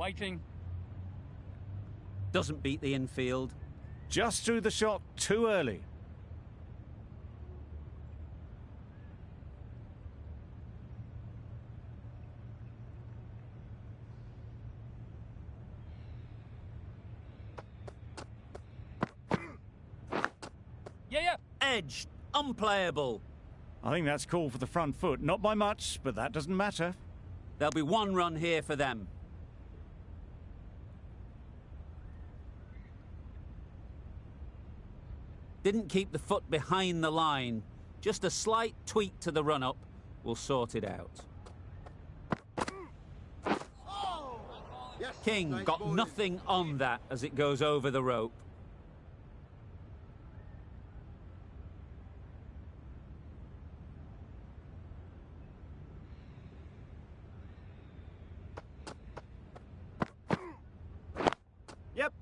Waiting. Doesn't beat the infield. Just threw the shot too early. Yeah. Edged. Unplayable. I think that's called for the front foot. Not by much, but that doesn't matter. There'll be one run here for them. Didn't keep the foot behind the line. Just a slight tweak to the run-up will sort it out. King got nothing on that as it goes over the rope. Yep.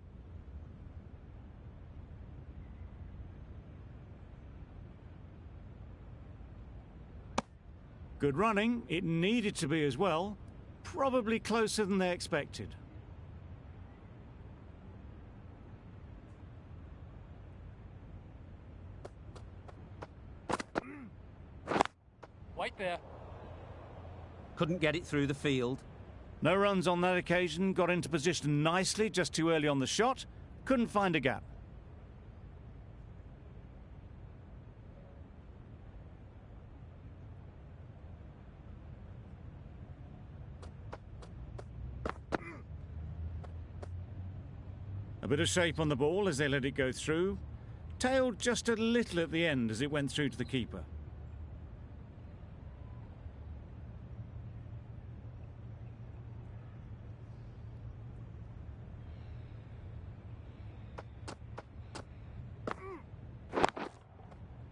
Good running. It needed to be as well. Probably closer than they expected. Wait there. Couldn't get it through the field. No runs on that occasion. Got into position nicely, just too early on the shot. Couldn't find a gap. A bit of shape on the ball as they let it go through. Tailed just a little at the end as it went through to the keeper.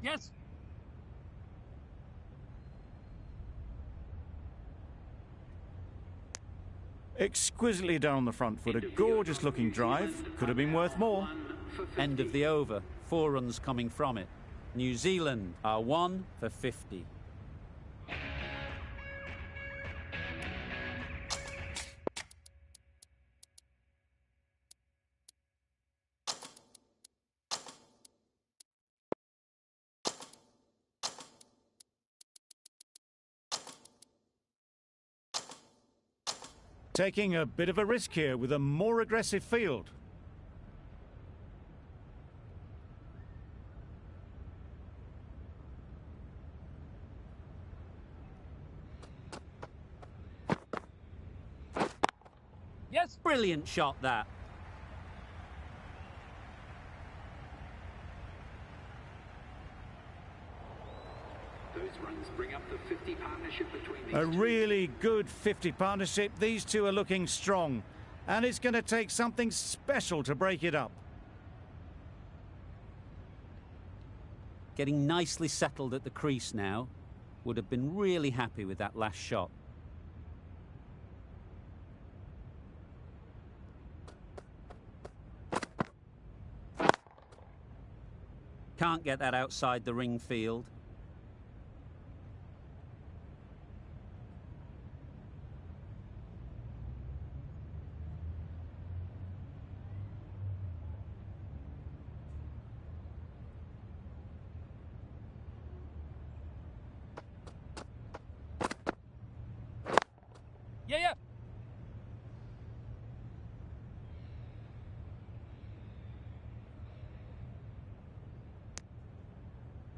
Yes. Exquisitely done on the front foot. A gorgeous looking drive. Could have been worth more. End of the over. 4 runs coming from it. New Zealand are 1 for 50. Taking a bit of a risk here with a more aggressive field. Yes. Brilliant shot, that. Those runs bring up the 50 partnership between these A two. really good 50 partnership. These two are looking strong. And it's going to take something special to break it up. Getting nicely settled at the crease now. Would have been really happy with that last shot. Can't get that outside the ring field. Yeah.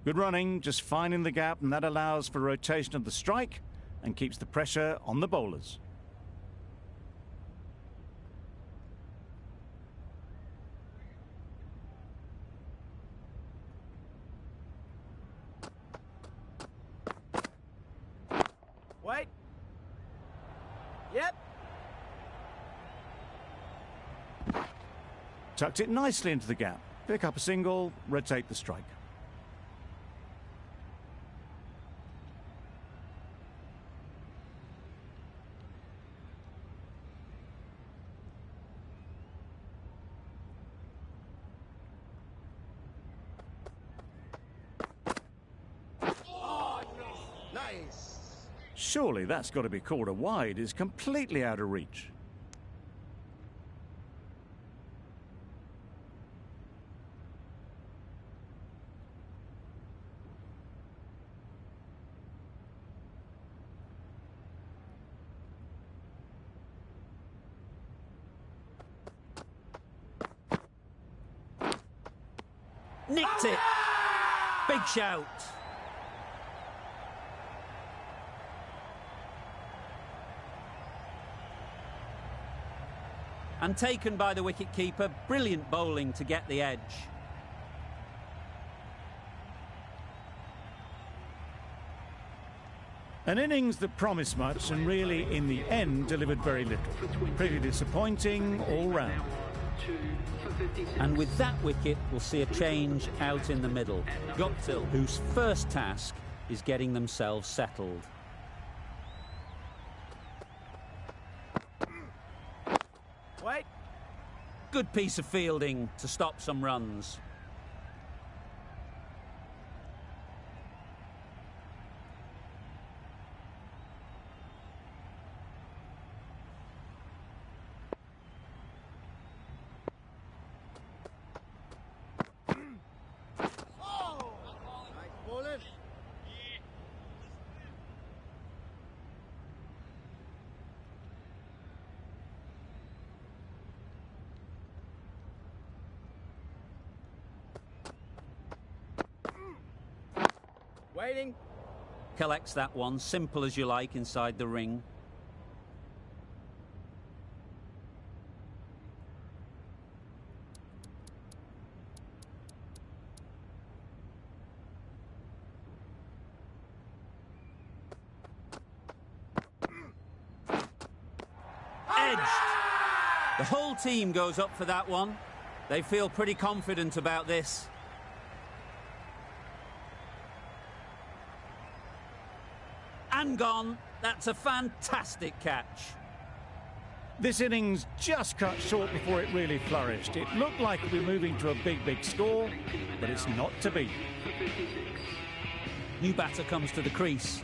Good running, just finding the gap, and that allows for rotation of the strike and keeps the pressure on the bowlers. Wait. Yep. Tucked it nicely into the gap. Pick up a single, rotate the strike. Nice. Surely that's got to be called a wide. Is completely out of reach. Nicked it. Big shout. And taken by the wicket-keeper. Brilliant bowling to get the edge. An innings that promised much and really, in the end, delivered very little. Pretty disappointing all round. And with that wicket, we'll see a change out in the middle. Guptill, whose first task is getting themselves settled. Wait. Good piece of fielding to stop some runs. Waiting. Collects that one, simple as you like, inside the ring. Edged. The whole team goes up for that one. They feel pretty confident about this. And gone. That's a fantastic catch. This innings just cut short before it really flourished. It looked like it would be moving to a big score, but it's not to be. New batter comes to the crease.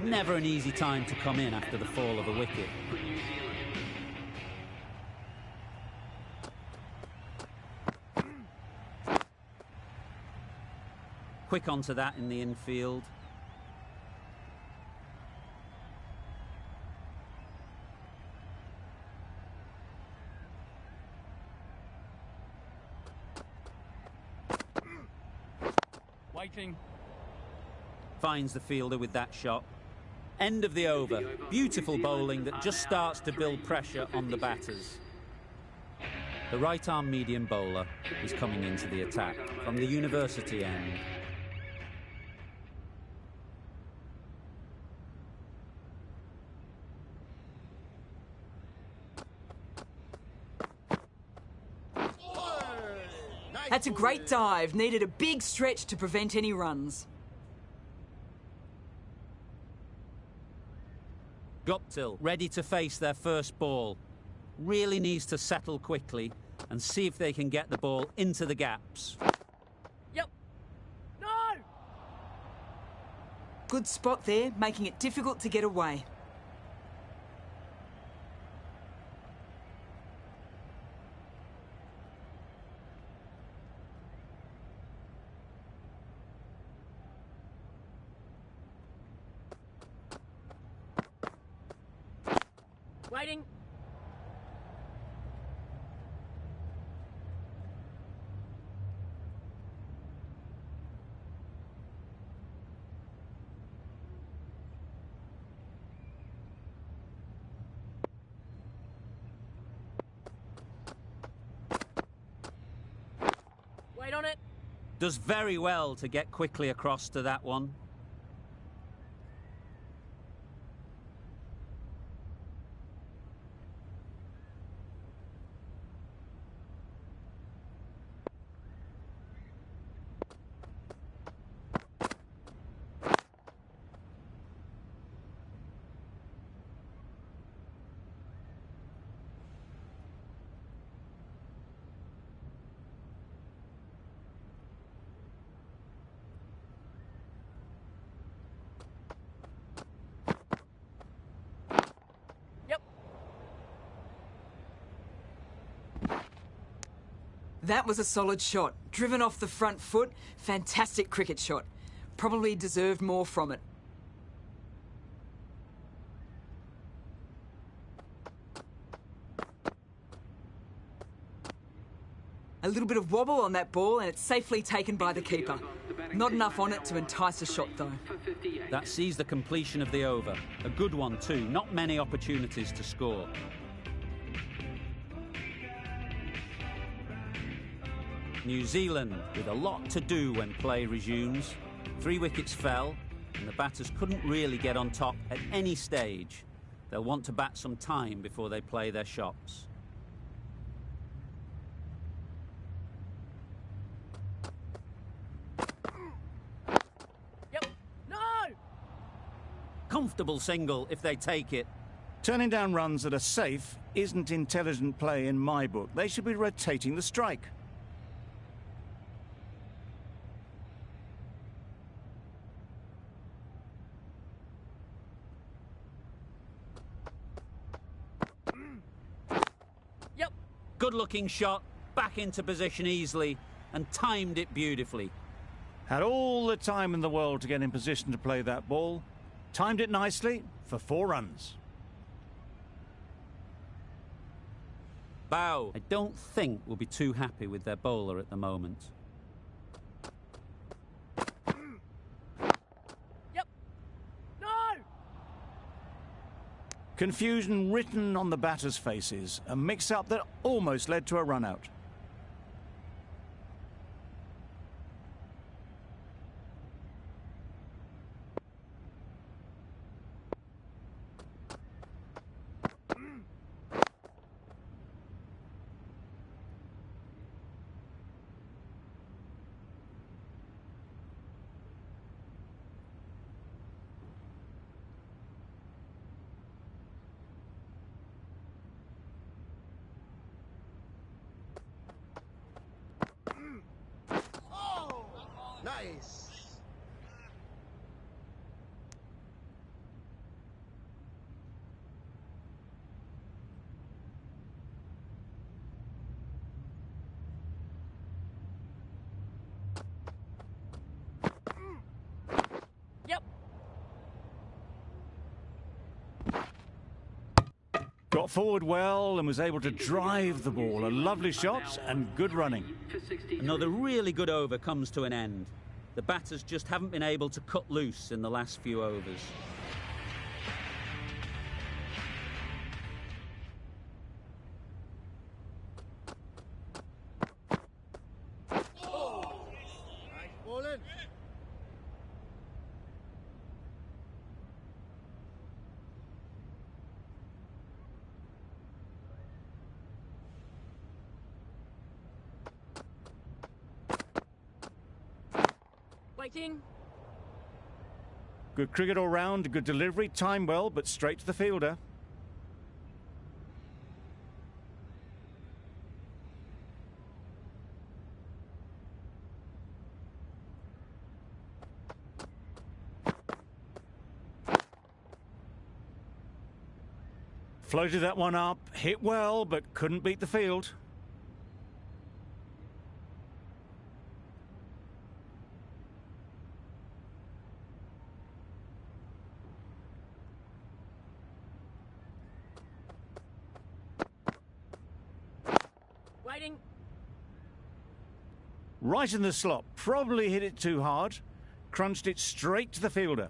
Never an easy time to come in after the fall of a wicket. Quick onto that in the infield. Waiting. Finds the fielder with that shot. End of the over. Beautiful bowling that just starts to build pressure on the batters. The right-arm medium bowler is coming into the attack from the university end. That's a great dive. Needed a big stretch to prevent any runs. Guptill ready to face their first ball. Really needs to settle quickly and see if they can get the ball into the gaps. Yep. No! Good spot there, making it difficult to get away. Waiting. Wait on it. Does very well to get quickly across to that one. That was a solid shot. Driven off the front foot. Fantastic cricket shot. Probably deserved more from it. A little bit of wobble on that ball and it's safely taken by the keeper. Not enough on it to entice a shot though. That sees the completion of the over. A good one too, not many opportunities to score. New Zealand with a lot to do when play resumes. 3 wickets fell and the batters couldn't really get on top at any stage. They'll want to bat some time before they play their shots. Yep. No! Comfortable single if they take it. Turning down runs that are safe isn't intelligent play in my book. They should be rotating the strike. Yep. Good-looking shot, back into position easily, and timed it beautifully. Had all the time in the world to get in position to play that ball. Timed it nicely for 4 runs. Bow, I don't think will be too happy with their bowler at the moment. Yep. No! Confusion written on the batters' faces. A mix-up that almost led to a run-out. Nice. Yep. Got forward well and was able to drive the ball. A lovely shot and good running. Another really good over comes to an end. The batters just haven't been able to cut loose in the last few overs. Nice bowling. Waiting. Good cricket all round, good delivery, timed well, but straight to the fielder. Floated that one up, hit well, but couldn't beat the field. Waiting. Right in the slot, probably hit it too hard. Crunched it straight to the fielder.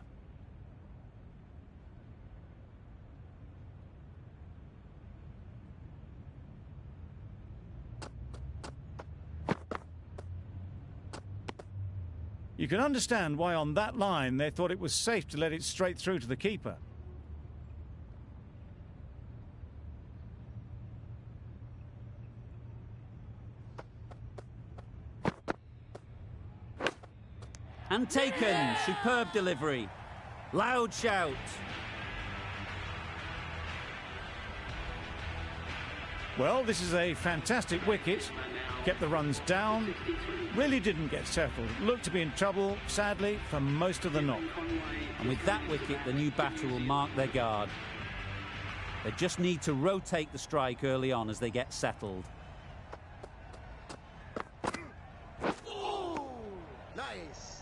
You can understand why on that line they thought it was safe to let it straight through to the keeper. And taken. Superb delivery. Loud shout. Well, this is a fantastic wicket. Kept the runs down. Really didn't get settled. Looked to be in trouble, sadly, for most of the knock. And with that wicket, the new batter will mark their guard. They just need to rotate the strike early on as they get settled. Nice.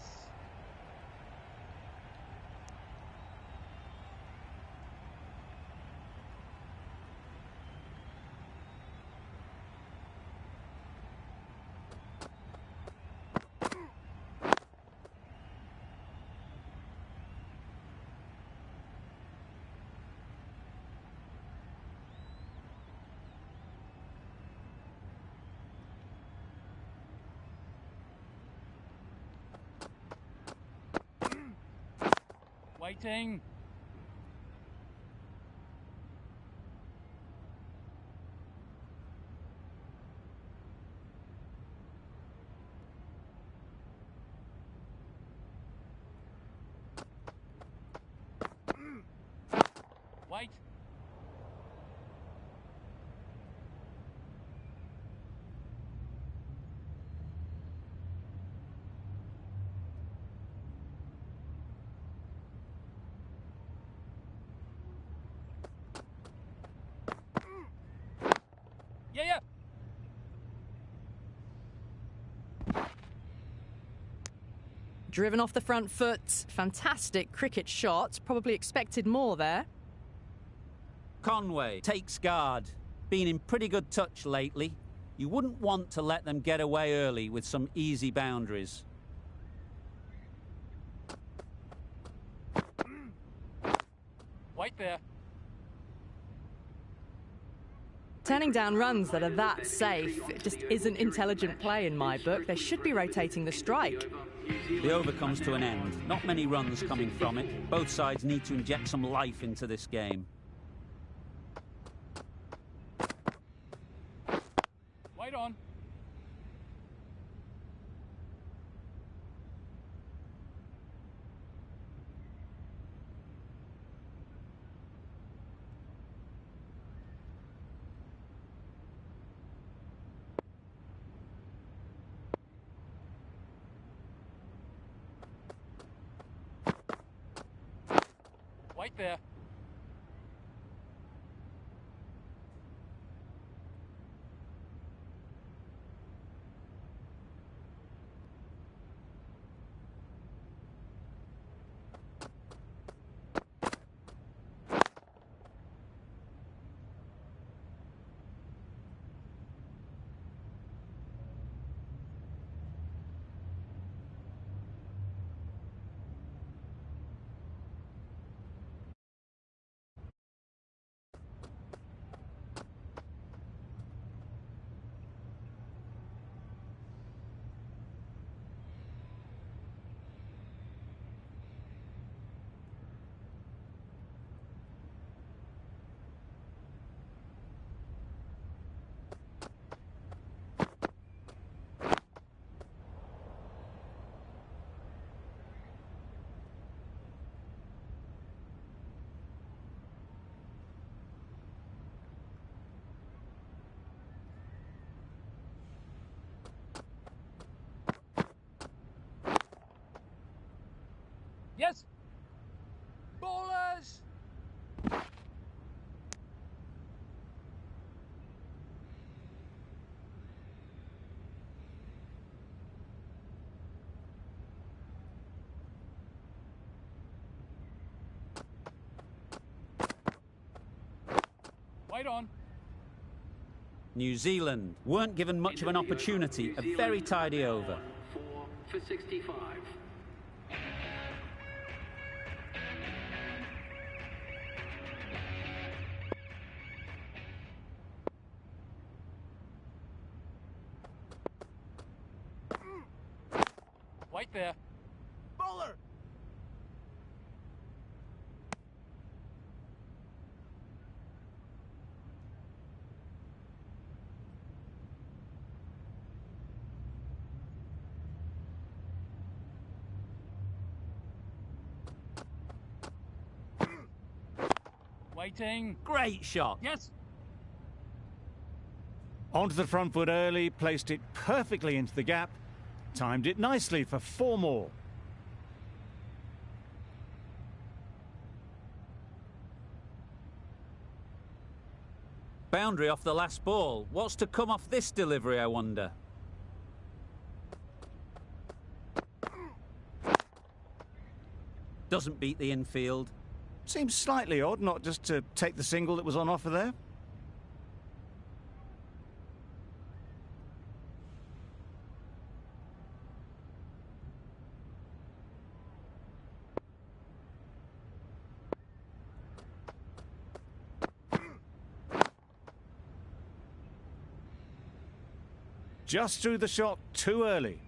Waiting. Wait. Yeah. Driven off the front foot. Fantastic cricket shot. Probably expected more there. Conway takes guard. Been in pretty good touch lately. You wouldn't want to let them get away early with some easy boundaries. Wait there. Turning down runs that are that safe, it just isn't intelligent play in my book. They should be rotating the strike. The over comes to an end. Not many runs coming from it. Both sides need to inject some life into this game. Wait on. Wait there. Yes. Ballers. Wait on. New Zealand weren't given much of an opportunity. A very tidy over. 4 for 65. Wait there. Bowler! Waiting. Great shot. Yes. Onto the front foot early, placed it perfectly into the gap, timed it nicely for 4 more. Boundary off the last ball. What's to come off this delivery, I wonder? Doesn't beat the infield. Seems slightly odd not just to take the single that was on offer there. Just threw the shot too early.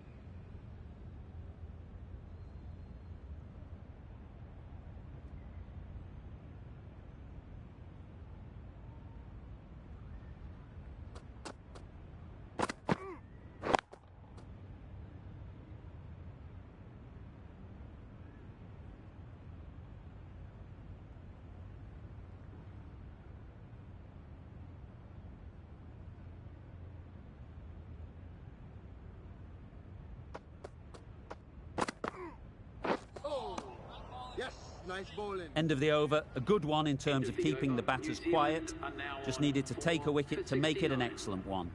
nice bowling. End of the over, a good one in terms of keeping the batters quiet. Just needed to take a wicket to make it an excellent one.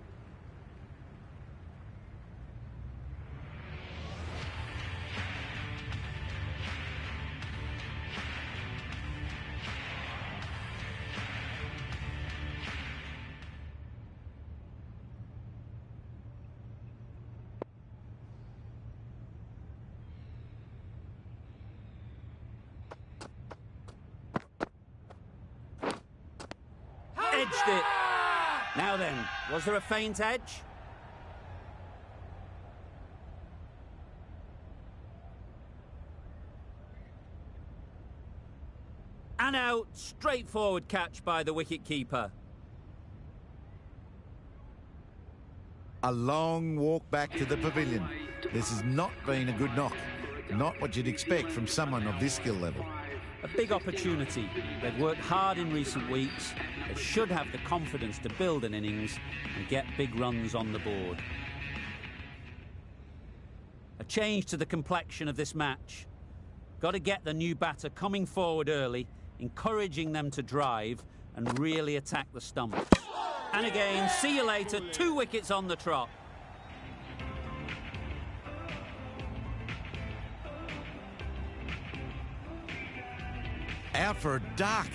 Edged it. Now then, was there a faint edge? And out, straightforward catch by the wicket-keeper. A long walk back to the pavilion. This has not been a good knock. Not what you'd expect from someone of this skill level. A big opportunity. They've worked hard in recent weeks. They should have the confidence to build an innings and get big runs on the board. A change to the complexion of this match. Got to get the new batter coming forward early, encouraging them to drive and really attack the stumps. And again, see you later, 2 wickets on the trot. Out for a duck.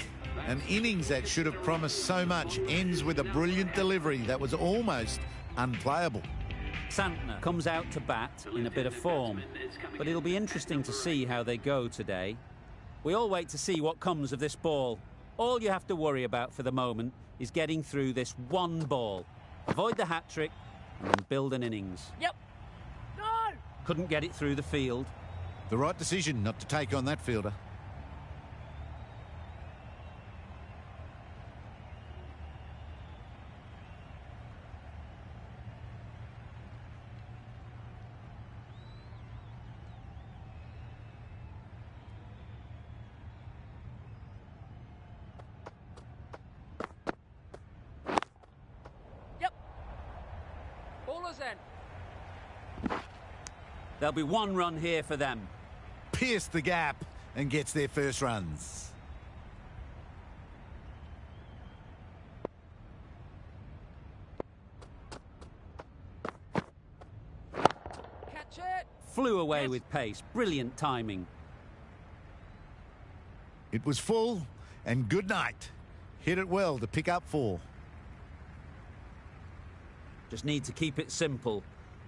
An innings that should have promised so much ends with a brilliant delivery that was almost unplayable. Santner comes out to bat in a bit of form, but it'll be interesting to see how they go today. We all wait to see what comes of this ball. All you have to worry about for the moment is getting through this one ball. Avoid the hat-trick and then build an innings. Yep. No! Couldn't get it through the field. The right decision not to take on that fielder. Ballers in. There'll be 1 run here for them. Pierced the gap and gets their first runs. Catch it. Flew away with pace. Brilliant timing. It was full and good night. Hit it well to pick up 4. Just need to keep it simple.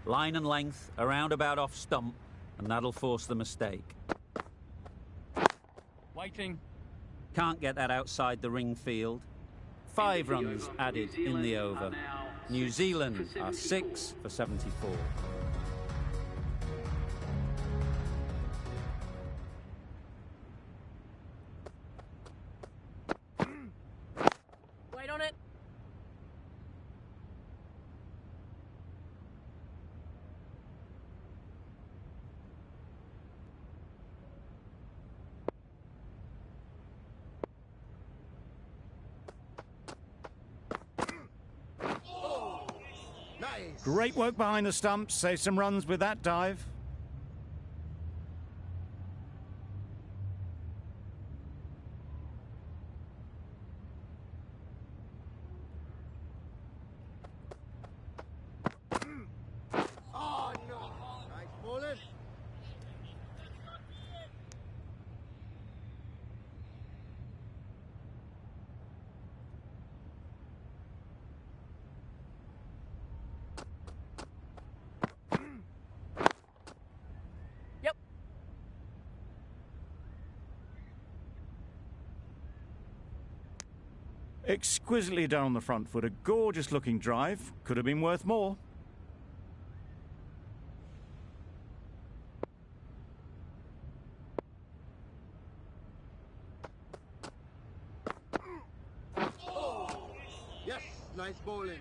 Line and length, a roundabout off stump, and that'll force the mistake. Waiting. Can't get that outside the ring field. 5 runs added in the over. New Zealand are 6 for 74. Wait on it. Nice. Great work behind the stumps. Save some runs with that dive. Oh, no. Nice bowling. Yep. Exquisitely done on the front foot. A gorgeous looking drive. Could have been worth more. Yes, nice bowling.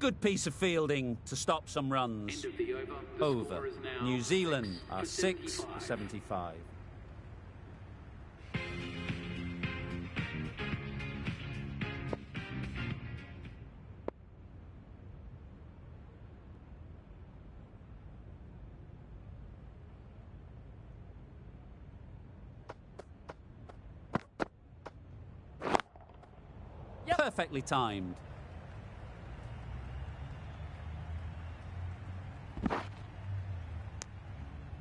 Good piece of fielding to stop some runs. End of the over. The Over. score is now New Zealand are 76 6 for 75. Perfectly timed.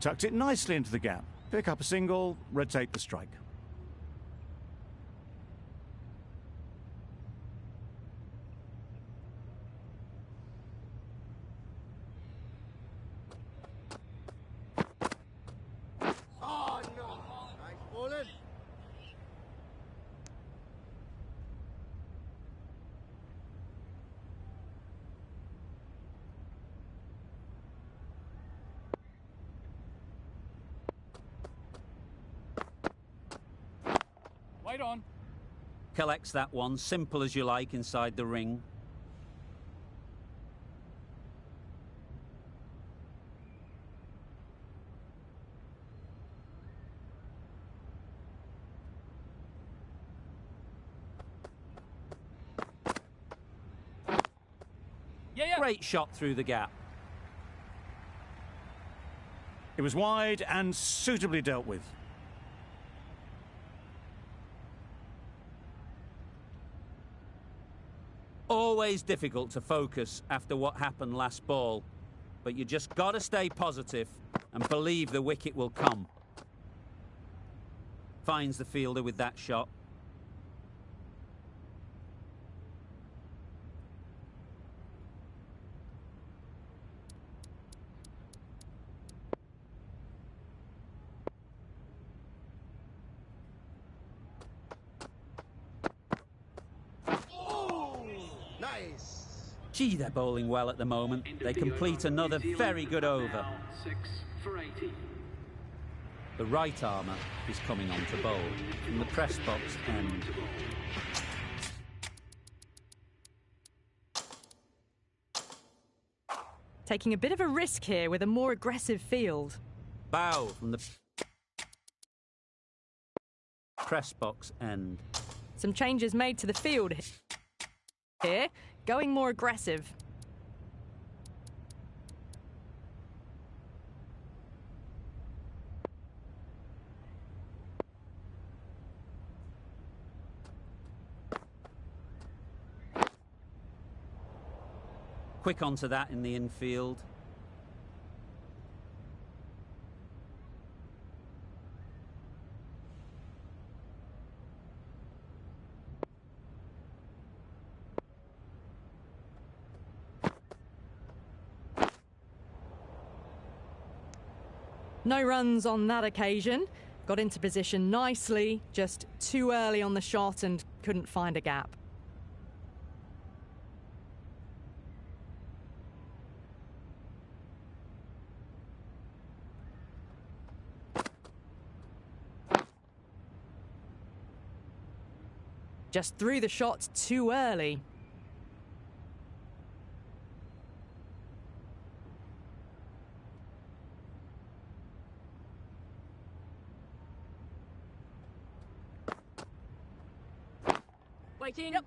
Tucked it nicely into the gap. Pick up a single, rotate the strike. Oh no! Nice bowling. Wait on. Collects that one, simple as you like, inside the ring. Yeah. Great shot through the gap. It was wide and suitably dealt with. Always difficult to focus after what happened last ball, but you just got to stay positive and believe the wicket will come. Finds the fielder with that shot. Nice. Gee, they're bowling well at the moment. End of They the complete over. another New Zealand very good are over. now 6 for 80. The right armour is coming on to bowl from the press box end. To bowl. Taking a bit of a risk here with a more aggressive field. Bow from the press box end. Some changes made to the field here, going more aggressive. Quick onto that in the infield. No runs on that occasion. Got into position nicely, just too early on the shot and couldn't find a gap. Just threw the shot too early. Waiting. Yep.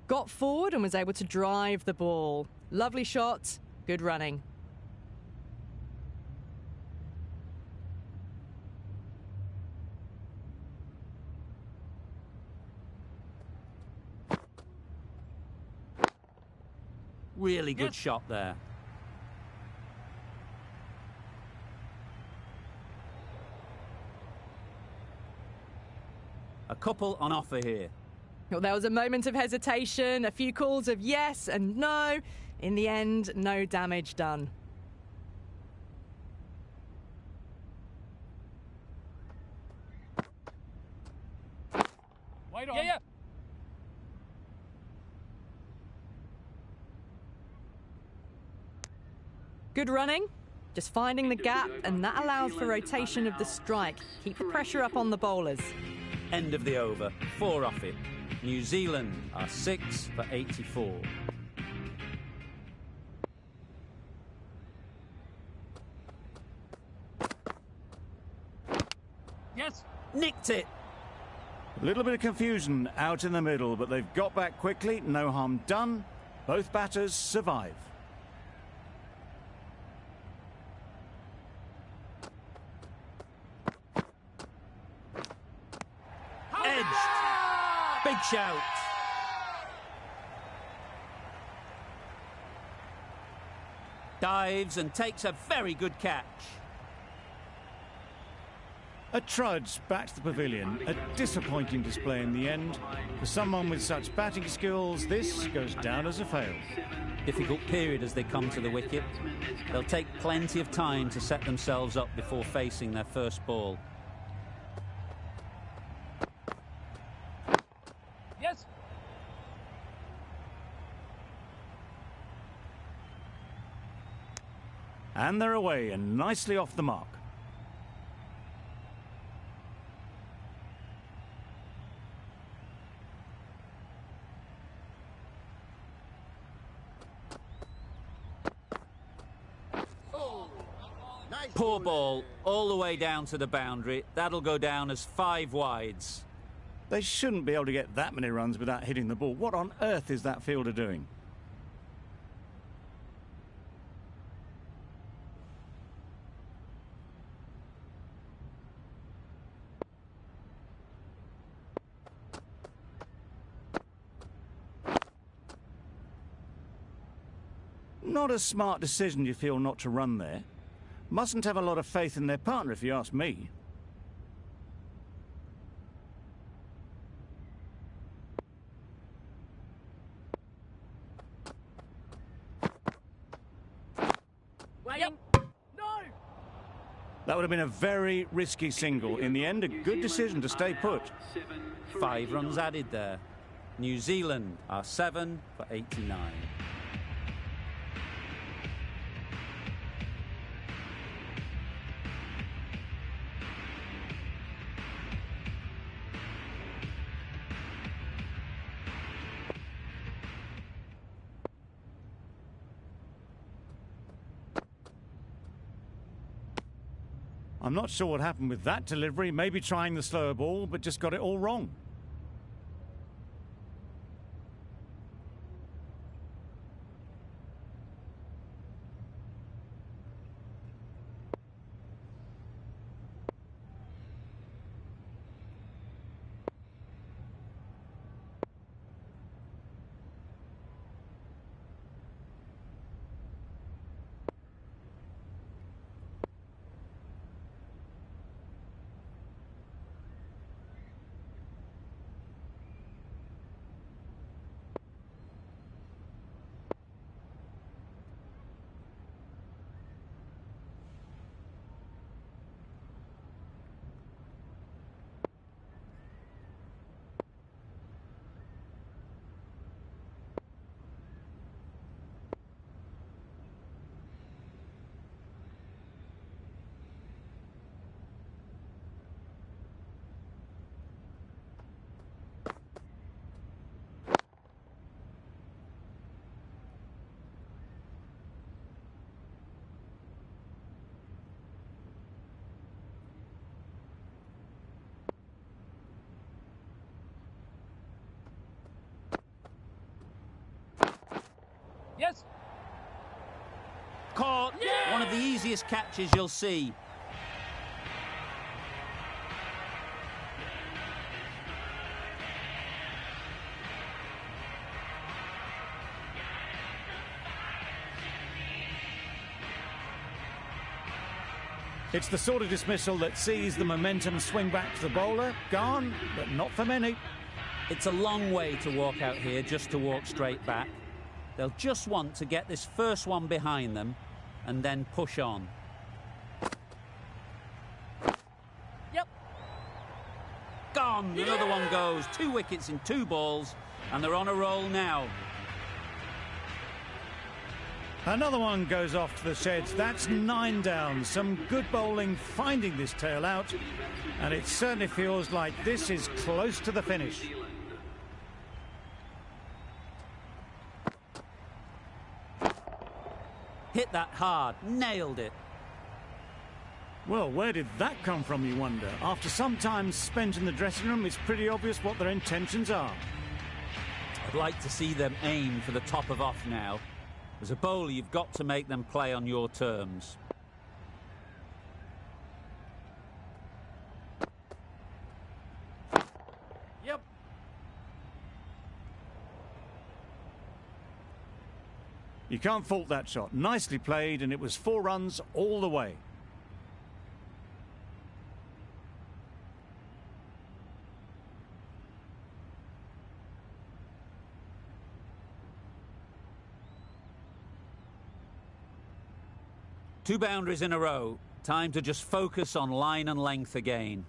Got forward and was able to drive the ball. Lovely shot, good running. Really good Yes. shot there. A couple on offer here. Well, there was a moment of hesitation, a few calls of yes and no. In the end, no damage done. Wait on. Yeah. Good running, just finding the gap, and that allows for rotation of the strike. Keep the pressure up on the bowlers. End of the over. 4 off it. New Zealand are 6 for 84. Yes. Nicked it. A little bit of confusion out in the middle, but they've got back quickly. No harm done. Both batters survive. Edged. Big shout. Dives and takes a very good catch. A trudge back to the pavilion. A disappointing display in the end. For someone with such batting skills, this goes down as a fail. Difficult period as they come to the wicket. They'll take plenty of time to set themselves up before facing their first ball. Yes. And they're away and nicely off the mark. Poor ball, all the way down to the boundary. That'll go down as 5 wides. They shouldn't be able to get that many runs without hitting the ball. What on earth is that fielder doing? Not a smart decision, you feel, not to run there. Mustn't have a lot of faith in their partner, if you ask me. Waiting. No. That would have been a very risky single. In the end, a good decision to stay put. 5 runs added there. New Zealand are 7 for 89. I'm not sure what happened with that delivery. Maybe trying the slower ball, but just got it all wrong. Yes. Caught. Yeah! One of the easiest catches you'll see. It's the sort of dismissal that sees the momentum swing back to the bowler. Gone, but not for many. It's a long way to walk out here just to walk straight back. They'll just want to get this first one behind them and then push on. Yep. Gone. Another one goes. 2 wickets in 2 balls, and they're on a roll now. Another one goes off to the sheds. That's 9 down. Some good bowling finding this tail out. And it certainly feels like this is close to the finish. Hit that hard, nailed it. Well, where did that come from, you wonder? After some time spent in the dressing room, it's pretty obvious what their intentions are. I'd like to see them aim for the top of off now. As a bowler, you've got to make them play on your terms. Yep. You can't fault that shot. Nicely played, and it was 4 runs all the way. Two boundaries in a row. Time to just focus on line and length again.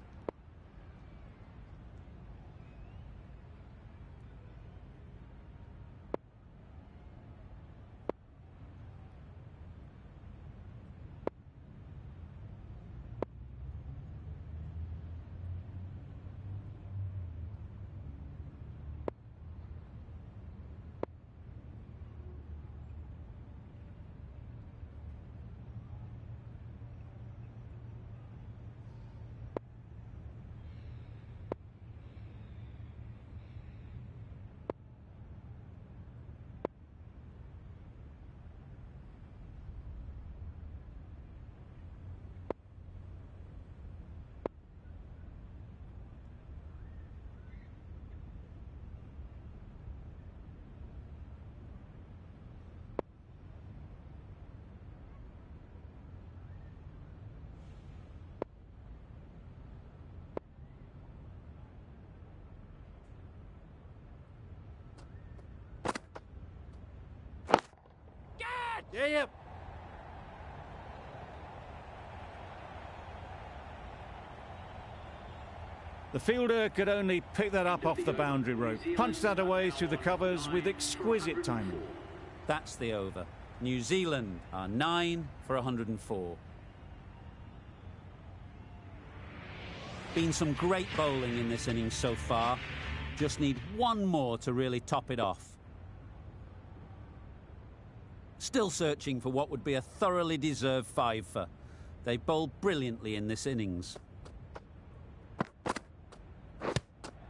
Yeah, yep. The fielder could only pick that up off the boundary rope. Punched that away through the covers with exquisite timing. That's the over. New Zealand are 9 for 104. Been some great bowling in this innings so far. Just need one more to really top it off. Still searching for what would be a thoroughly deserved fiver. They bowled brilliantly in this innings.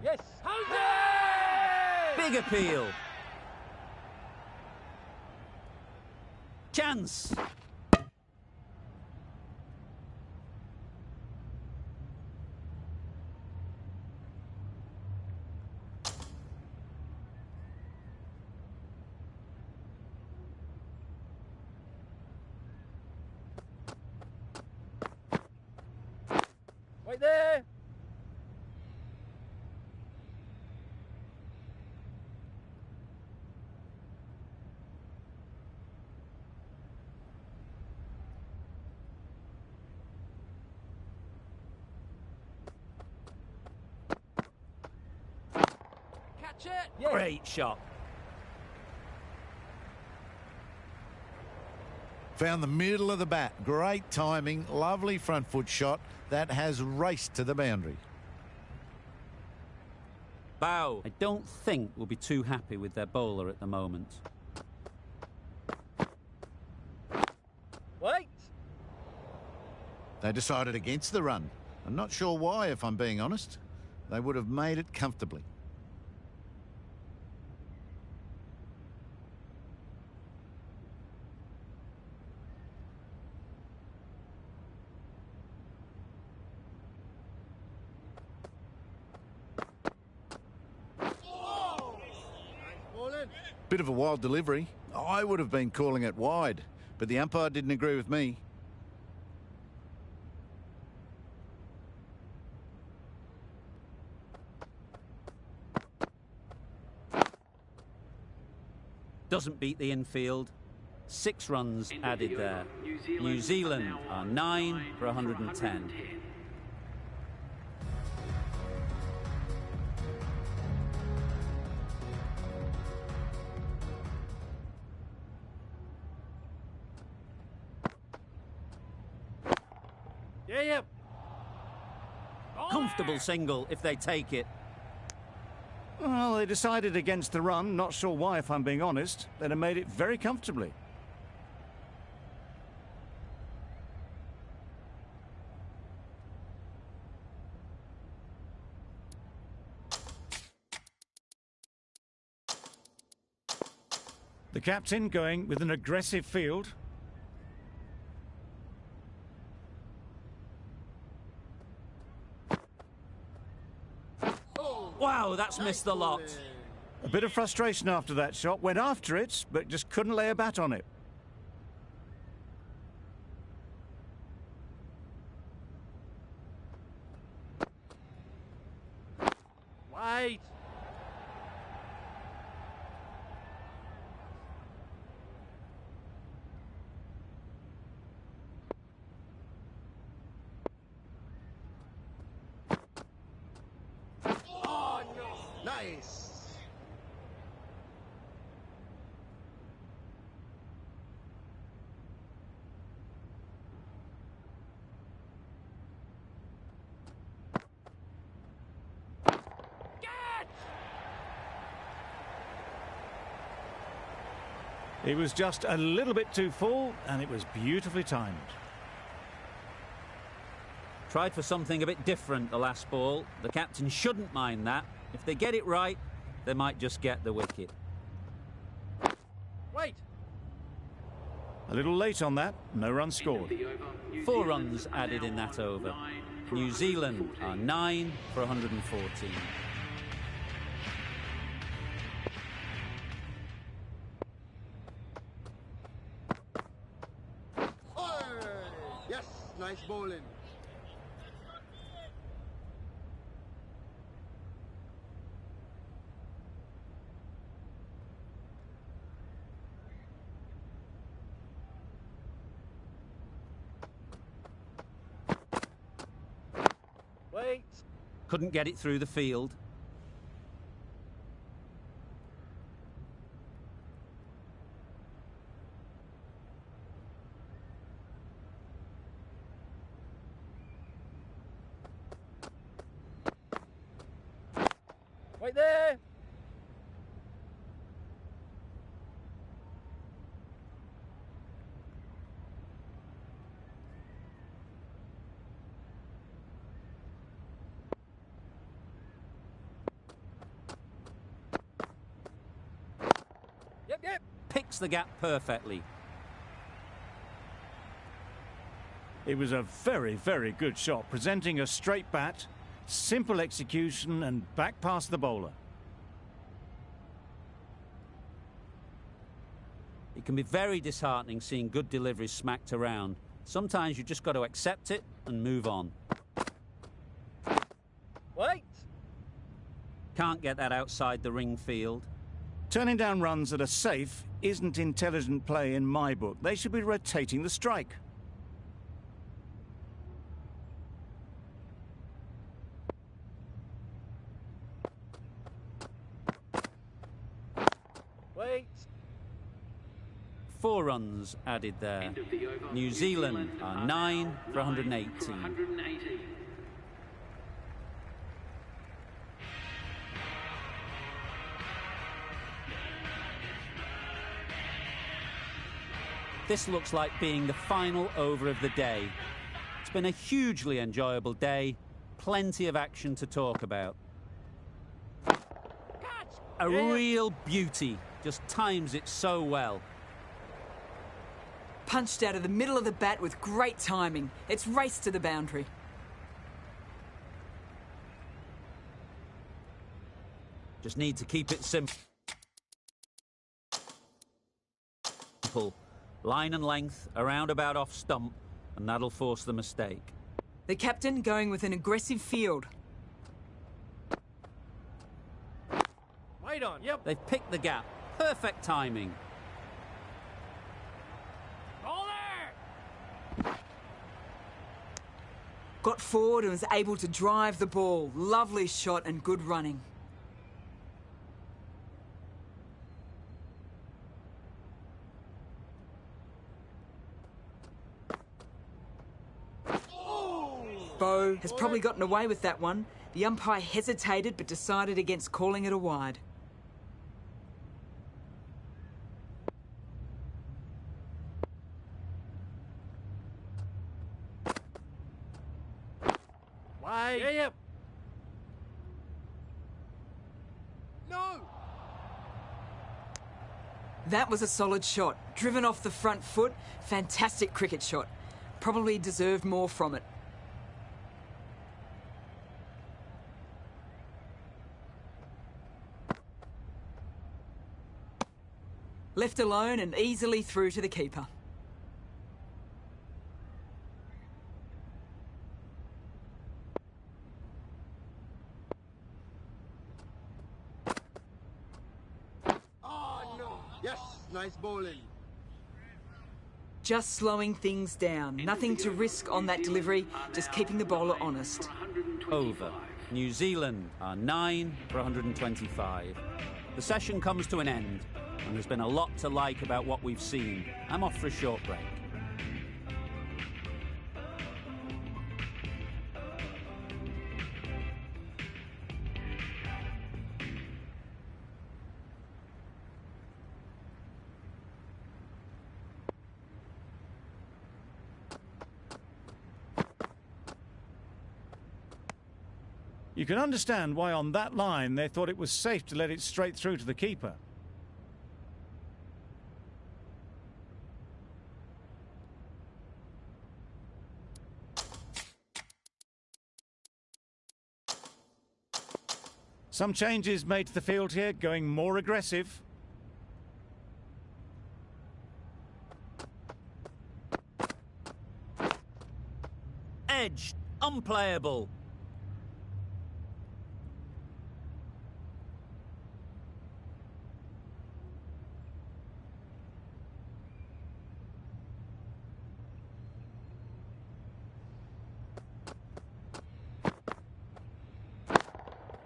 Yes. How's Big appeal. Chance. Right there. Catch it. Yes. Great shot. Found the middle of the bat. Great timing. Lovely front foot shot. That has raced to the boundary. Bow. I don't think we'll be too happy with their bowler at the moment. Wait. They decided against the run. I'm not sure why, if I'm being honest. They would have made it comfortably. Bit of a wild delivery. I would have been calling it wide, but the umpire didn't agree with me. Doesn't beat the infield. 6 runs added there. New Zealand are 9 for 110. Yeah, yep. Comfortable single if they take it. Well, they decided against the run. Not sure why, if I'm being honest. They'd have made it very comfortably. The captain going with an aggressive field. Wow, that's missed the lot. A bit of frustration after that shot. Went after it, but just couldn't lay a bat on it. Wait. Oh, no. Nice. It was just a little bit too full, and it was beautifully timed. Tried for something a bit different the last ball. The captain shouldn't mind that. If they get it right, they might just get the wicket. Wait. A little late on that, no run scored. 4 runs added in that over. New Zealand are 9 for 114. Oh, yes, nice bowling. Wait. Couldn't get it through the field. Wait there. Yep, yep. Picks the gap perfectly. It was a very, very good shot, presenting a straight bat, simple execution, and back past the bowler. It can be very disheartening seeing good deliveries smacked around. Sometimes you just got to accept it and move on. Wait. Can't get that outside the ring field. Turning down runs that are safe isn't intelligent play in my book. They should be rotating the strike. Wait. 4 runs added there. New Zealand are 9 for 118. This looks like being the final over of the day. It's been a hugely enjoyable day. Plenty of action to talk about. A real beauty. Just times it so well. Punched out of the middle of the bat with great timing. It's raced to the boundary. Just need to keep it simple. Line and length, around about off stump, and that'll force the mistake. The captain going with an aggressive field. Wait on. Yep. They've picked the gap. Perfect timing. Roll there. Got forward and was able to drive the ball. Lovely shot and good running. Bo has probably gotten away with that one. The umpire hesitated but decided against calling it a wide. Wide. Yep. No! That was a solid shot. Driven off the front foot. Fantastic cricket shot. Probably deserved more from it. Left alone and easily through to the keeper. Oh, no! Yes, nice bowling. Just slowing things down. Nothing to risk on that delivery, just keeping the bowler honest. Over. New Zealand are 9 for 125. The session comes to an end, and there's been a lot to like about what we've seen. I'm off for a short break. You can understand why on that line they thought it was safe to let it straight through to the keeper. Some changes made to the field here, going more aggressive. Edge, unplayable.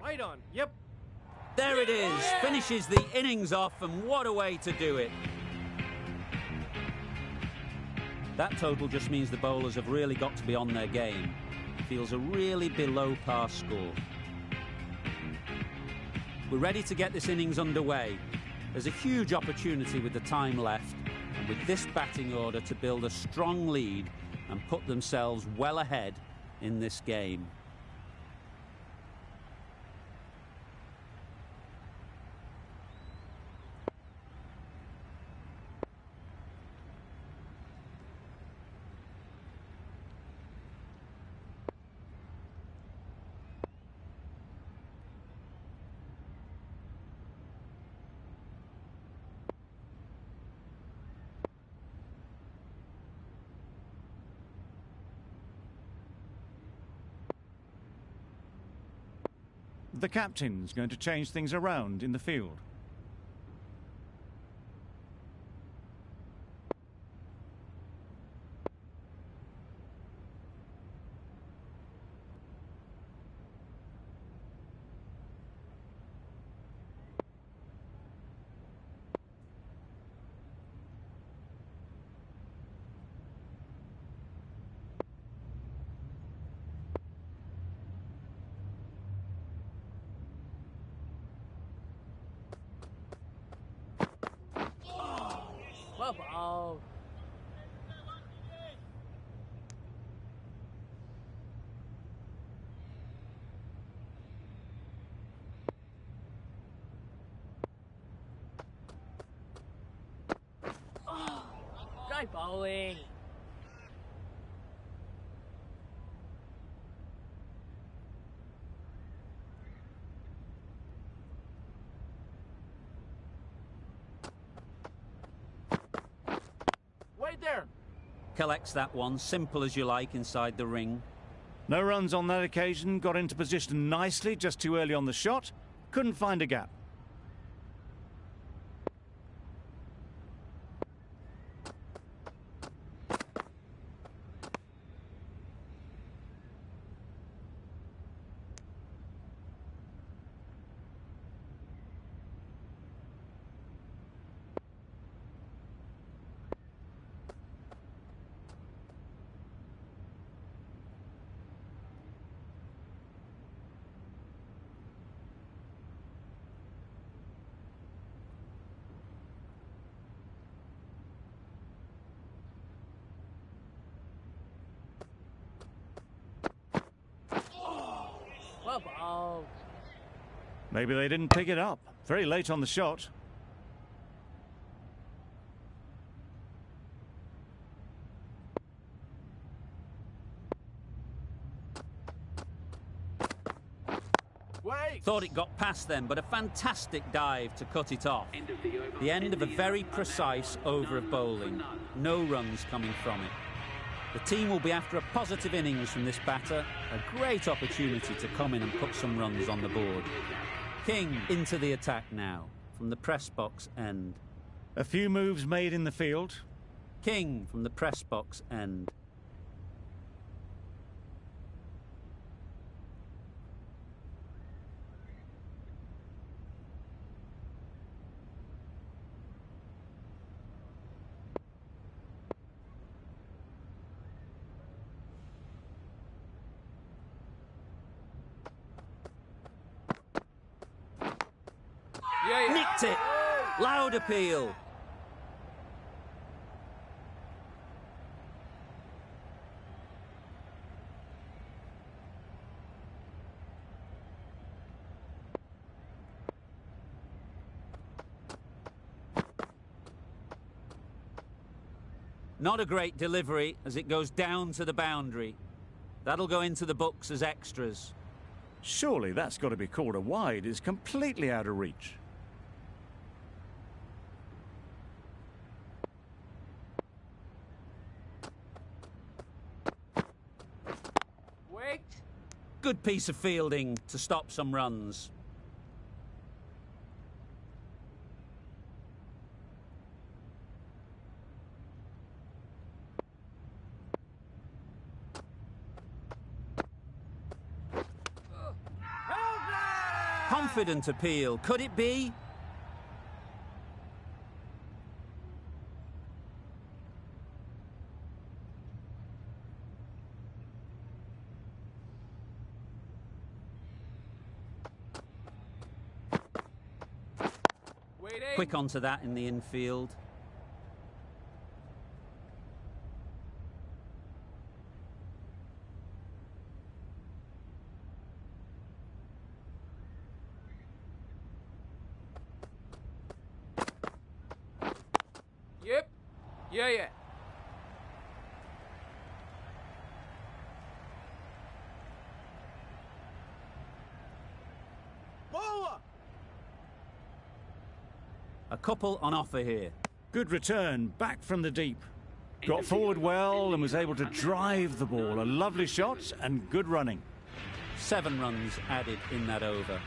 Right on. Yep. There it is. Finishes the innings off, and what a way to do it. That total just means the bowlers have really got to be on their game. Feels a really below par score. We're ready to get this innings underway. There's a huge opportunity with the time left, and with this batting order to build a strong lead and put themselves well ahead in this game. The captain's going to change things around in the field. Oh. Try bowling. Wait there. Collects that one, simple as you like, inside the ring. No runs on that occasion, got into position nicely, just too early on the shot. Couldn't find a gap. Well bowled. Maybe they didn't pick it up. Very late on the shot. Wait! Thought it got past them, but a fantastic dive to cut it off. The end of a very precise over of bowling. No runs coming from it. The team will be after a positive innings from this batter. A great opportunity to come in and put some runs on the board. King into the attack now, from the press box end. A few moves made in the field. King from the press box end. Nicked it. Loud appeal. Not a great delivery as it goes down to the boundary. That'll go into the books as extras. Surely that's got to be called a wide. It's completely out of reach. Wait! Good piece of fielding to stop some runs. Confident appeal. Could it be? Waiting! Quick onto that in the infield. Yep. Yeah. Bowler! A couple on offer here. Good return, back from the deep. Got forward well and was able to drive the ball. A lovely shot and good running. 7 runs added in that over.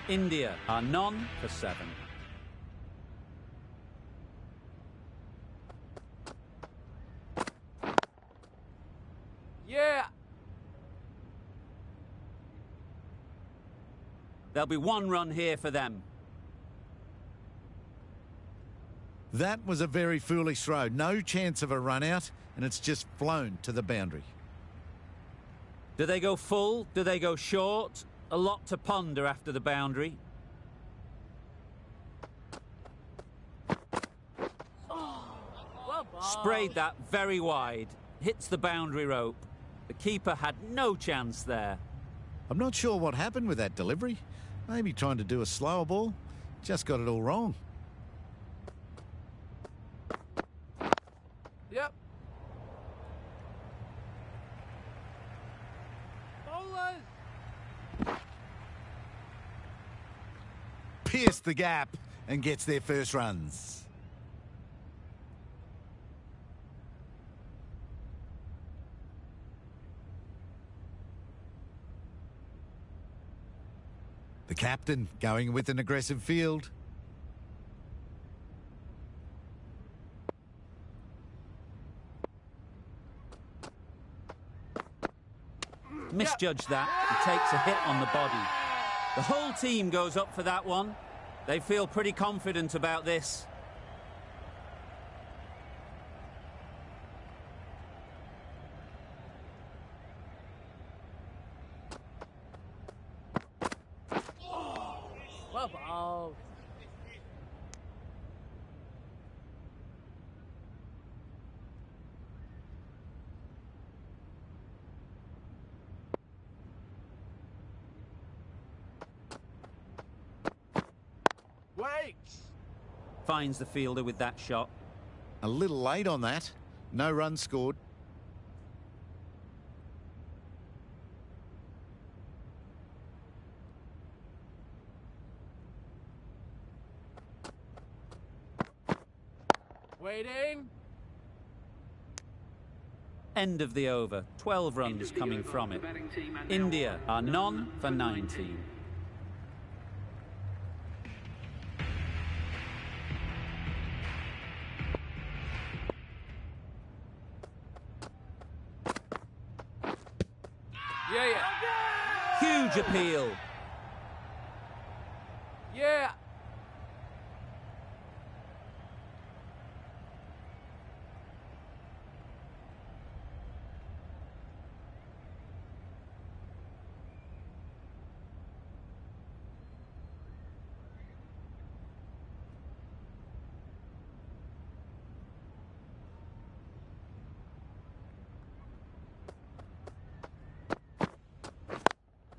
India are none for 7. Yeah! There'll be 1 run here for them. That was a very foolish throw. No chance of a run out, and it's just flown to the boundary. Do they go full? Do they go short? A lot to ponder after the boundary. Well bowled. Sprayed that very wide. Hits the boundary rope. The keeper had no chance there. I'm not sure what happened with that delivery. Maybe trying to do a slower ball. Just got it all wrong. Yep. Bowlers! Pierced the gap and gets their first runs. The captain going with an aggressive field. Misjudged that. He takes a hit on the body. The whole team goes up for that one. They feel pretty confident about this. Well bowled. Wait! Finds the fielder with that shot. A little late on that. No run scored. Waiting. End of the over. 12 runs coming from it. India are none for 19. Yeah, yeah. Huge appeal. Yeah.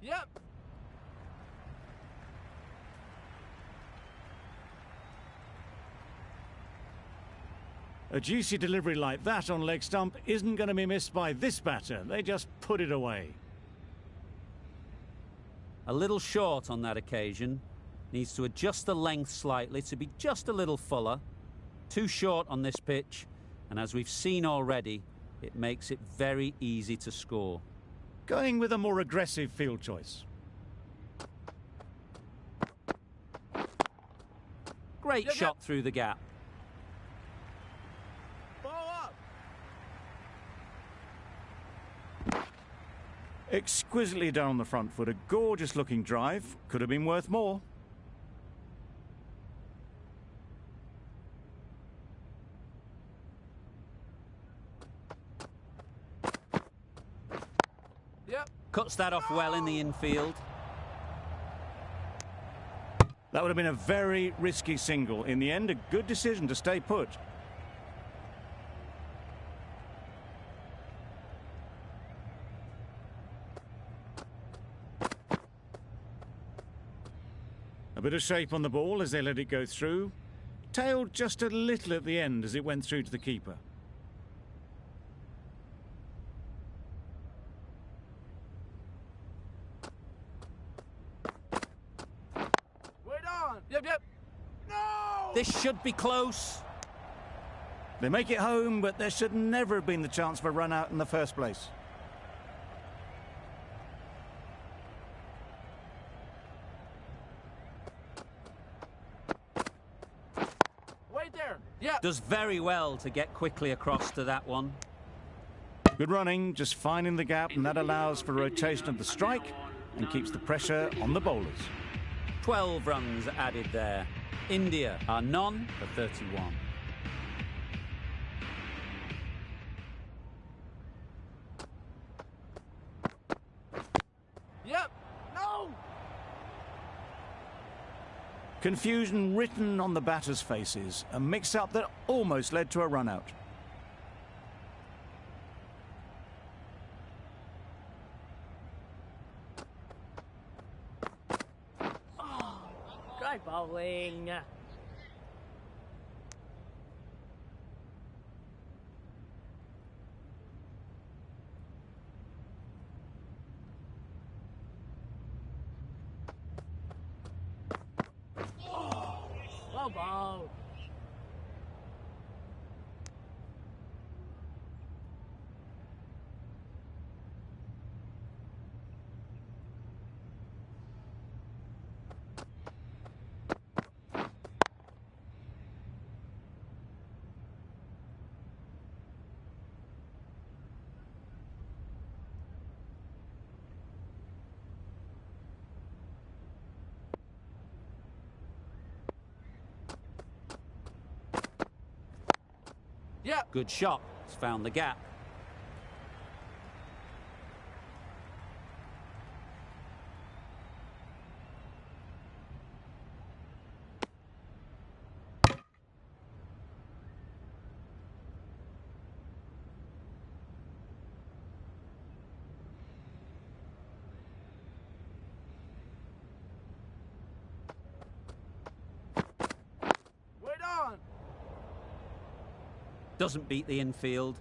Yep. A juicy delivery like that on leg stump isn't going to be missed by this batter. They just put it away. A little short on that occasion. Needs to adjust the length slightly to be just a little fuller. Too short on this pitch, and as we've seen already, it makes it very easy to score. Going with a more aggressive field choice. Great Yep, shot through the gap. Ball up. Exquisitely done on the front foot. A gorgeous looking drive. Could have been worth more. Yep. Cuts that off well in the infield. That would have been a very risky single. In the end, a good decision to stay put. A bit of shape on the ball as they let it go through. Tailed just a little at the end as it went through to the keeper. Wait on. Yep, yep. No! This should be close. They make it home, but there should never have been the chance for a run out in the first place. Wait there. Yep. Does very well to get quickly across to that one. Good running, just finding the gap, and that allows for rotation of the strike and keeps the pressure on the bowlers. 12 runs added there. India are none for 31. Yep. No! Confusion written on the batters' faces, a mix-up that almost led to a run-out. Great bowling. Well bowled. Yep. Good shot. It's found the gap. Doesn't beat the infield.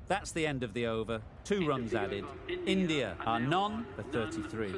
That's the end of the over. 2 runs added. India are none for 33.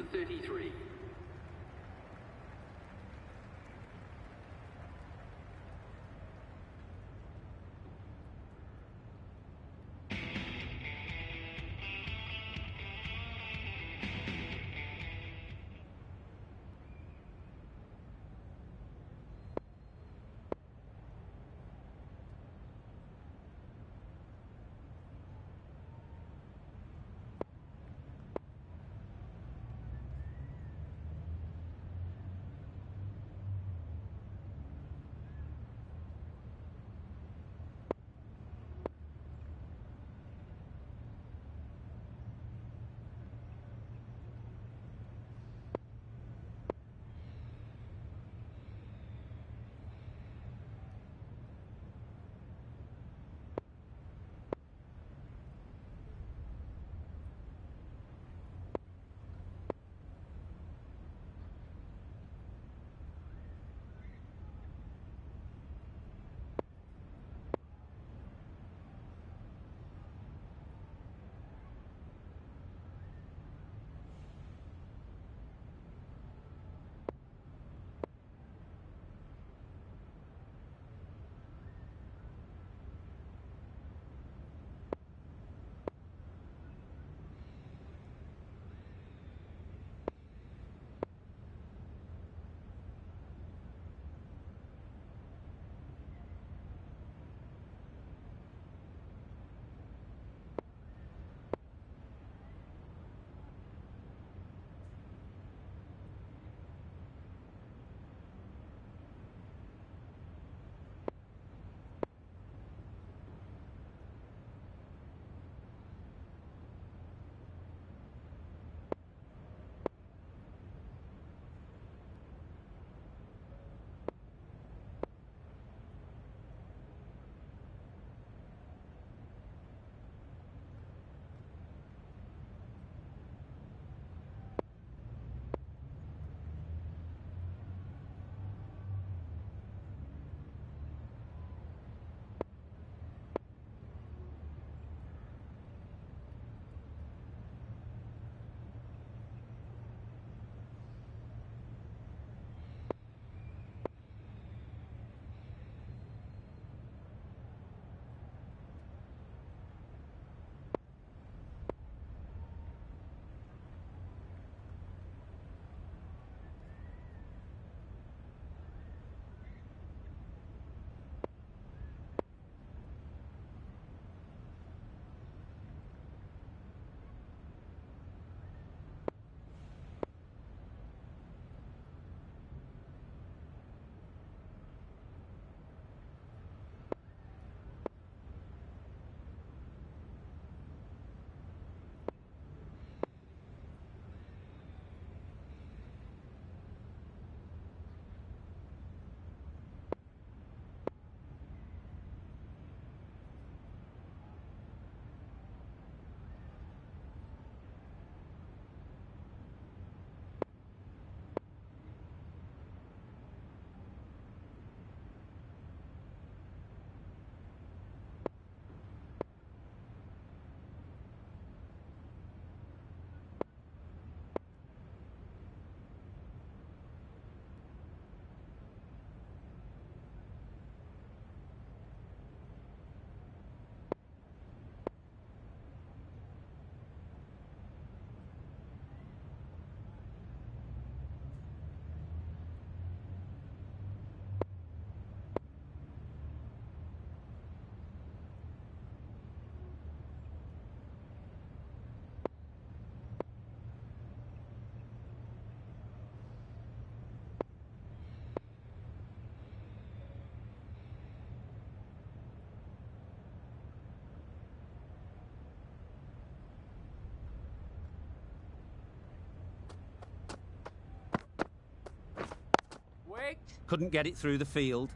Couldn't get it through the field.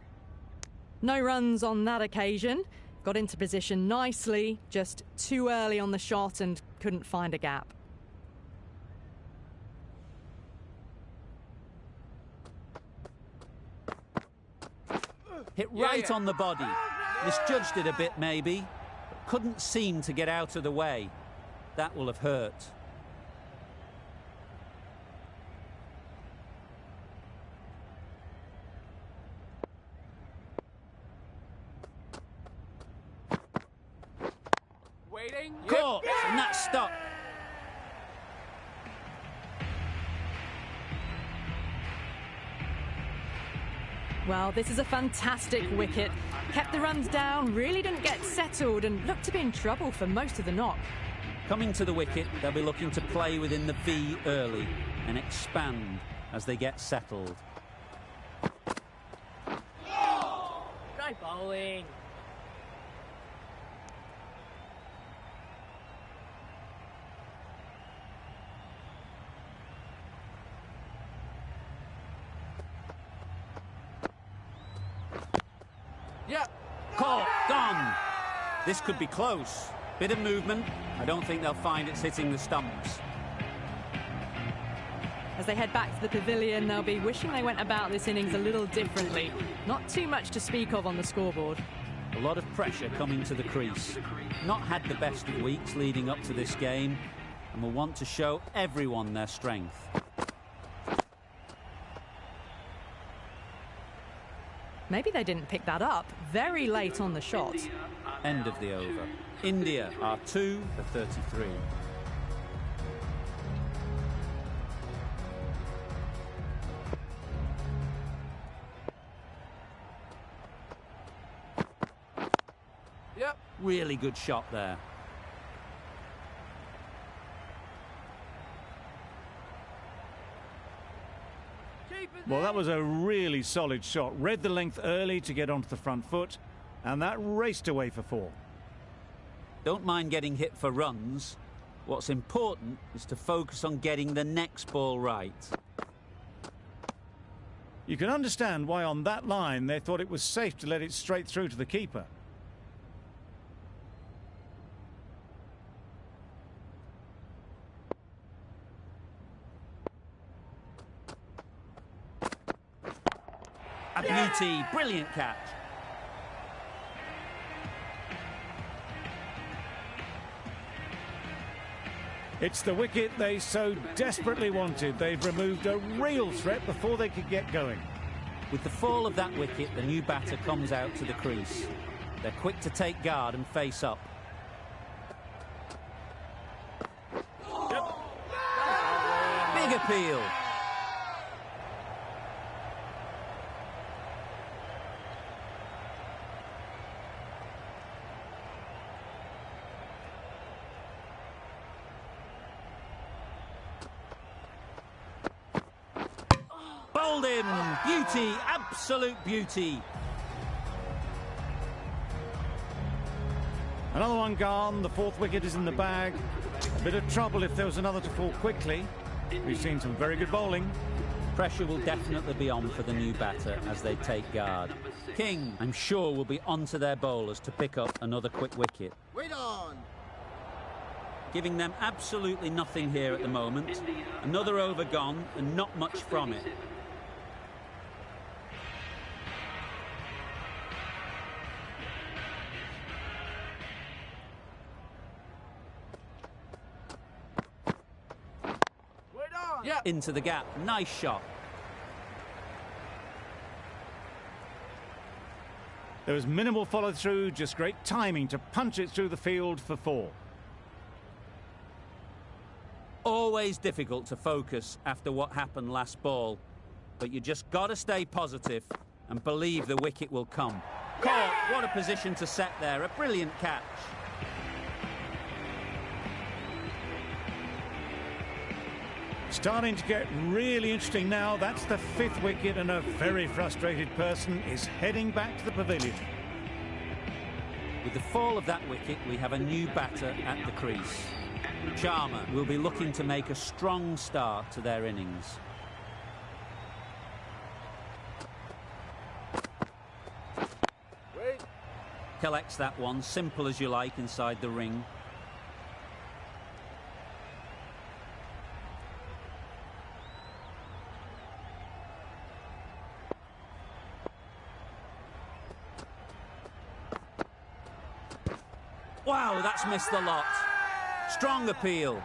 No runs on that occasion. Got into position nicely, just too early on the shot and couldn't find a gap. Hit right on the body. Misjudged it a bit, maybe, but couldn't seem to get out of the way. That will have hurt. Waiting. Caught, and that stopped. Well, this is a fantastic wicket. Kept the runs down, really didn't get settled, and looked to be in trouble for most of the knock. Coming to the wicket, they'll be looking to play within the V early and expand as they get settled. Try bowling. Yeah. Caught, gone. This could be close. Bit of movement. I don't think they'll find it's hitting the stumps. As they head back to the pavilion, they'll be wishing they went about this innings a little differently. Not too much to speak of on the scoreboard. A lot of pressure coming to the crease. Not had the best of weeks leading up to this game, and will want to show everyone their strength. Maybe they didn't pick that up very late on the shot. End of the over. India are 2 for 33. Yep. Really good shot there. Well, that was a really solid shot. Read the length early to get onto the front foot, and that raced away for 4. Don't mind getting hit for runs. What's important is to focus on getting the next ball right. You can understand why on that line they thought it was safe to let it straight through to the keeper. A beauty, brilliant catch. It's the wicket they so desperately wanted. They'd removed a real threat before they could get going. With the fall of that wicket, the new batter comes out to the crease. They're quick to take guard and face up. Big appeal. Bowled in. Beauty, absolute beauty. Another one gone. The 4th wicket is in the bag. A bit of trouble if there was another to fall quickly. We've seen some very good bowling. Pressure will definitely be on for the new batter as they take guard. King, I'm sure, will be onto their bowlers to pick up another quick wicket. Wait on. Giving them absolutely nothing here at the moment. Another over gone and not much from it. Yeah. Into the gap. Nice shot. There was minimal follow-through, just great timing to punch it through the field for 4. Always difficult to focus after what happened last ball. But you just got to stay positive and believe the wicket will come. Caught. What a position to set there. A brilliant catch. Starting to get really interesting now. That's the 5th wicket, and a very frustrated person is heading back to the pavilion. With the fall of that wicket, we have a new batter at the crease. Sharma will be looking to make a strong start to their innings. Wait. Collects that one, simple as you like, inside the ring. Wow, that's missed the lot. Strong appeal.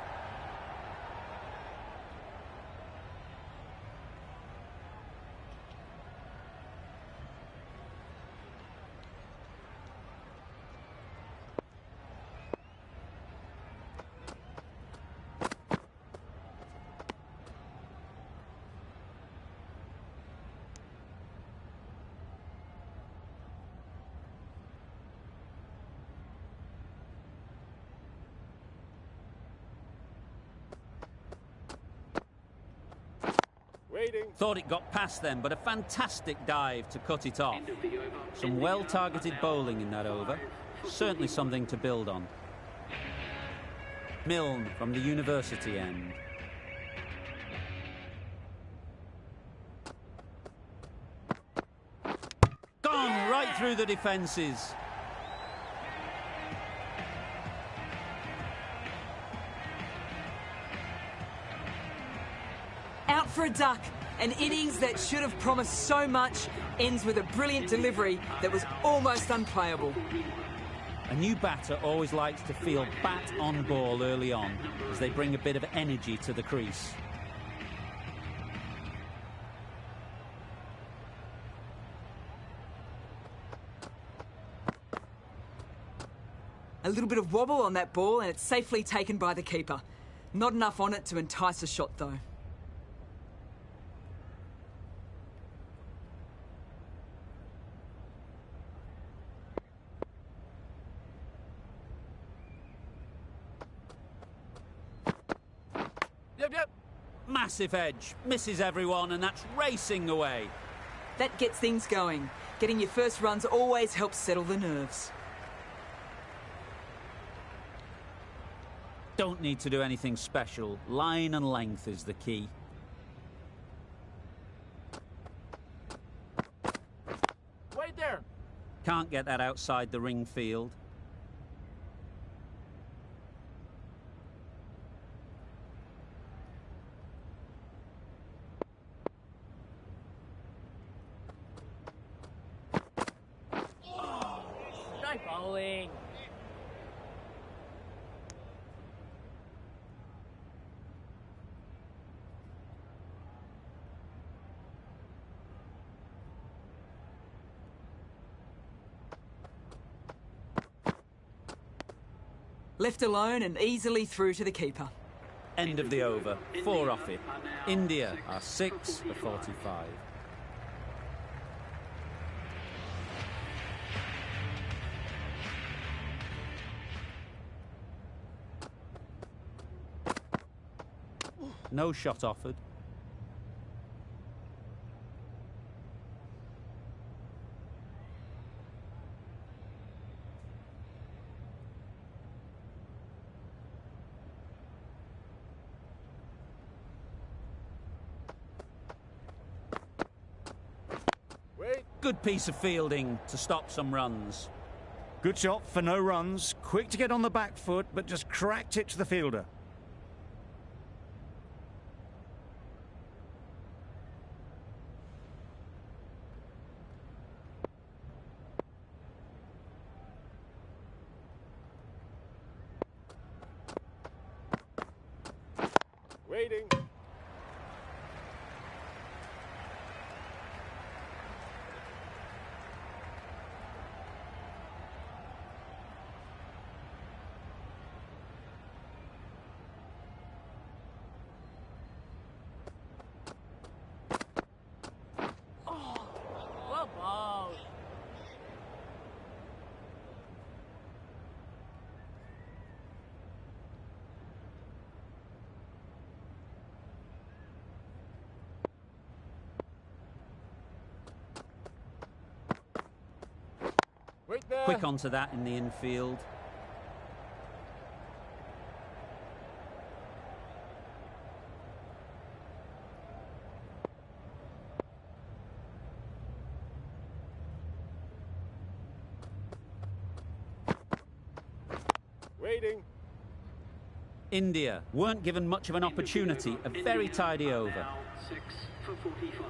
Thought it got past them, but a fantastic dive to cut it off. Some well-targeted bowling in that over. Certainly something to build on. Milne from the university end. Gone right through the defences. Out for a duck. An innings that should have promised so much ends with a brilliant delivery that was almost unplayable. A new batter always likes to feel bat on ball early on, as they bring a bit of energy to the crease. A little bit of wobble on that ball and it's safely taken by the keeper. Not enough on it to entice a shot though. Yep. Massive edge, misses everyone, and that's racing away. That gets things going. Getting your first runs always helps settle the nerves. Don't need to do anything special. Line and length is the key. Wait there. Can't get that outside the ring field. Try bowling. Left alone and easily through to the keeper. End of the over. 4 off it. India are 6 for 45. No shot offered. Good piece of fielding to stop some runs. Good shot for no runs. Quick to get on the back foot, but just cracked it to the fielder. Waiting. Well bowled. Wait there. Quick onto that in the infield. Waiting. India weren't given much of an opportunity. A very tidy over. Now 6 for 45.